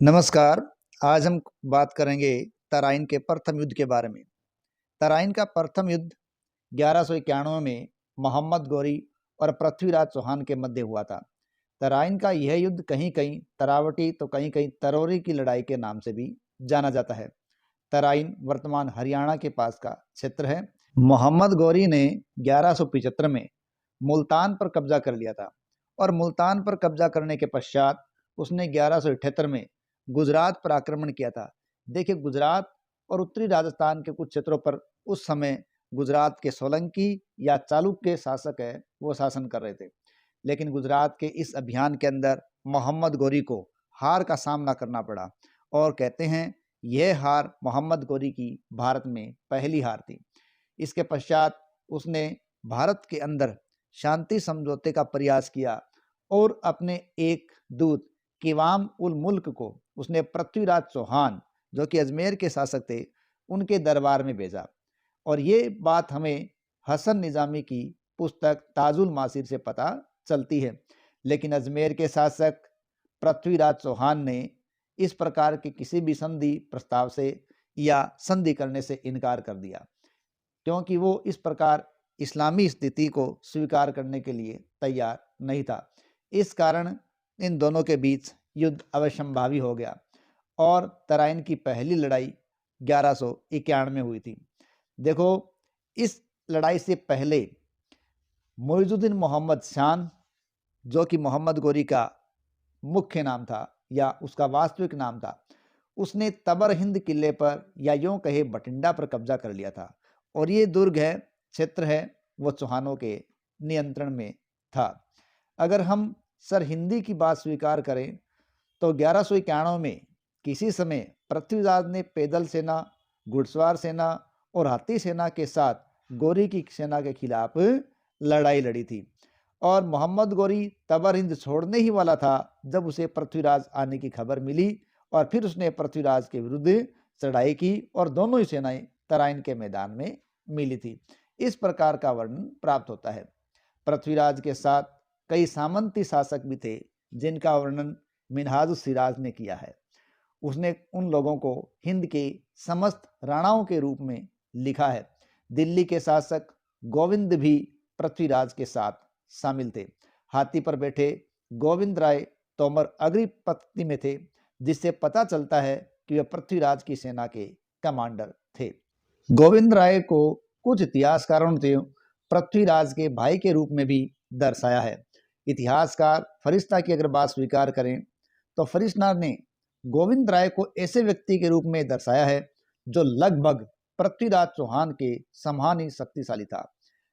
नमस्कार। आज हम बात करेंगे तराइन के प्रथम युद्ध के बारे में। तराइन का प्रथम युद्ध 1191 में मोहम्मद गौरी और पृथ्वीराज चौहान के मध्य हुआ था। तराइन का यह युद्ध कहीं कहीं तरावटी तो कहीं कहीं तरौरी की लड़ाई के नाम से भी जाना जाता है। तराइन वर्तमान हरियाणा के पास का क्षेत्र है। मोहम्मद गौरी ने 1175 में मुल्तान पर कब्जा कर लिया था और मुल्तान पर कब्जा करने के पश्चात उसने 1178 में गुजरात पर आक्रमण किया था। देखिए, गुजरात और उत्तरी राजस्थान के कुछ क्षेत्रों पर उस समय गुजरात के सोलंकी या चालुक्य शासक है वो शासन कर रहे थे, लेकिन गुजरात के इस अभियान के अंदर मोहम्मद गौरी को हार का सामना करना पड़ा और कहते हैं यह हार मोहम्मद गौरी की भारत में पहली हार थी। इसके पश्चात उसने भारत के अंदर शांति समझौते का प्रयास किया और अपने एक दूत किवाम उल मुल्क को उसने पृथ्वीराज चौहान, जो कि अजमेर के शासक थे, उनके दरबार में भेजा। और ये बात हमें हसन निजामी की पुस्तक ताजुल मासिर से पता चलती है। लेकिन अजमेर के शासक पृथ्वीराज चौहान ने इस प्रकार के किसी भी संधि प्रस्ताव से या संधि करने से इनकार कर दिया, क्योंकि वो इस प्रकार इस्लामी स्थिति को स्वीकार करने के लिए तैयार नहीं था। इस कारण इन दोनों के बीच युद्ध अवश्यंभावी हो गया और तराइन की पहली लड़ाई 1191 में हुई थी। देखो, इस लड़ाई से पहले मुइजुद्दीन मोहम्मद शान, जो कि मोहम्मद गौरी का मुख्य नाम था या उसका वास्तविक नाम था, उसने तबर हिंद किले पर या यूं कहे बठिंडा पर कब्जा कर लिया था और ये दुर्ग है, क्षेत्र है, वो चौहानों के नियंत्रण में था। अगर हम सर हिंदी की बात स्वीकार करें तो 1191 में किसी समय पृथ्वीराज ने पैदल सेना, घुड़सवार सेना और हाथी सेना के साथ गौरी की सेना के खिलाफ लड़ाई लड़ी थी और मोहम्मद गौरी तबर हिंद छोड़ने ही वाला था जब उसे पृथ्वीराज आने की खबर मिली और फिर उसने पृथ्वीराज के विरुद्ध चढ़ाई की और दोनों ही सेनाएं तराइन के मैदान में मिली थी। इस प्रकार का वर्णन प्राप्त होता है। पृथ्वीराज के साथ कई सामंती शासक भी थे जिनका वर्णन मिनहाजुस सिराज ने किया है। उसने उन लोगों को हिंद के समस्त राणाओं के रूप में लिखा है। दिल्ली के शासक गोविंद भी पृथ्वीराज के साथ शामिल थे। हाथी पर बैठे गोविंद राय तोमर अग्रणी पंक्ति में थे, जिससे पता चलता है कि वे पृथ्वीराज की सेना के कमांडर थे। गोविंद राय को कुछ इतिहासकारों ने पृथ्वीराज के भाई के रूप में भी दर्शाया है। इतिहासकार फरिश्ता की अगर बात स्वीकार करें तो फरिश्ता ने गोविंद राय को ऐसे व्यक्ति के रूप में दर्शाया है जो लगभग पृथ्वीराज चौहान के समान ही शक्तिशाली था।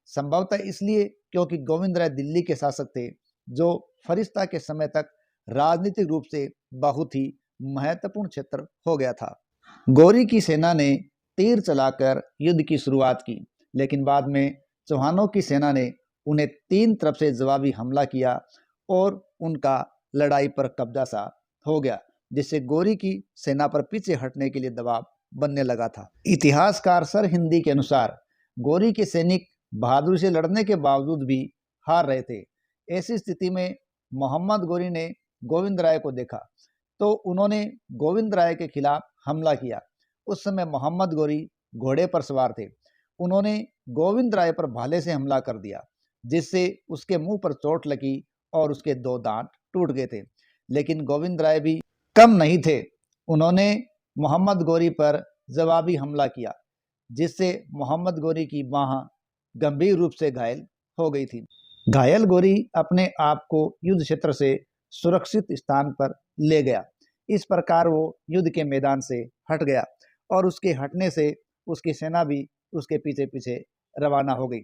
संभवतः इसलिए क्योंकि गोविंद राय दिल्ली के शासक थे, जो फरिश्ता के समय तक राजनीतिक रूप से बहुत ही महत्वपूर्ण क्षेत्र हो गया था। गौरी की सेना ने तीर चलाकर युद्ध की शुरुआत की, लेकिन बाद में चौहानों की सेना ने उन्हें तीन तरफ से जवाबी हमला किया और उनका लड़ाई पर कब्जा सा हो गया, जिससे गौरी की सेना पर पीछे हटने के लिए दबाव बनने लगा था। इतिहासकार सर हिंदी के अनुसार गौरी के सैनिक बहादुरी से लड़ने के बावजूद भी हार रहे थे। ऐसी स्थिति में मोहम्मद गौरी ने गोविंद राय को देखा तो उन्होंने गोविंद राय के खिलाफ हमला किया। उस समय मोहम्मद गौरी घोड़े पर सवार थे। उन्होंने गोविंद राय पर भाले से हमला कर दिया, जिससे उसके मुंह पर चोट लगी और उसके दो दांत टूट गए थे। लेकिन गोविंद राय भी कम नहीं थे। उन्होंने मोहम्मद गौरी पर जवाबी हमला किया, जिससे मोहम्मद गौरी की बाह गंभीर रूप से घायल हो गई थी। घायल गौरी अपने आप को युद्ध क्षेत्र से सुरक्षित स्थान पर ले गया। इस प्रकार वो युद्ध के मैदान से हट गया और उसके हटने से उसकी सेना भी उसके पीछे पीछे रवाना हो गई।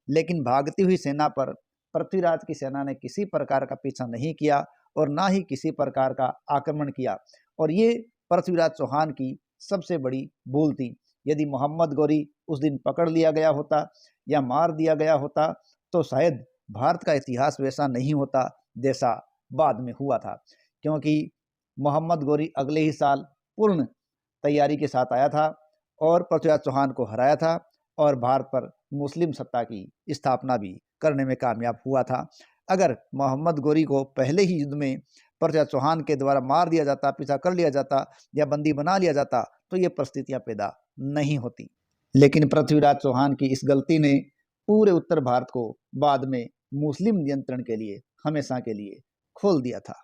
लेकिन भागती हुई सेना पर पृथ्वीराज की सेना ने किसी प्रकार का पीछा नहीं किया और ना ही किसी प्रकार का आक्रमण किया, और ये पृथ्वीराज चौहान की सबसे बड़ी भूल थी। यदि मोहम्मद गौरी उस दिन पकड़ लिया गया होता या मार दिया गया होता तो शायद भारत का इतिहास वैसा नहीं होता जैसा बाद में हुआ था, क्योंकि मोहम्मद गौरी अगले ही साल पूर्ण तैयारी के साथ आया था और पृथ्वीराज चौहान को हराया था और भारत पर मुस्लिम सत्ता की स्थापना भी करने में कामयाब हुआ था। अगर मोहम्मद गौरी को पहले ही युद्ध में पृथ्वीराज चौहान के द्वारा मार दिया जाता, पीछा कर लिया जाता या बंदी बना लिया जाता तो ये परिस्थितियां पैदा नहीं होती। लेकिन पृथ्वीराज चौहान की इस गलती ने पूरे उत्तर भारत को बाद में मुस्लिम नियंत्रण के लिए हमेशा के लिए खोल दिया था।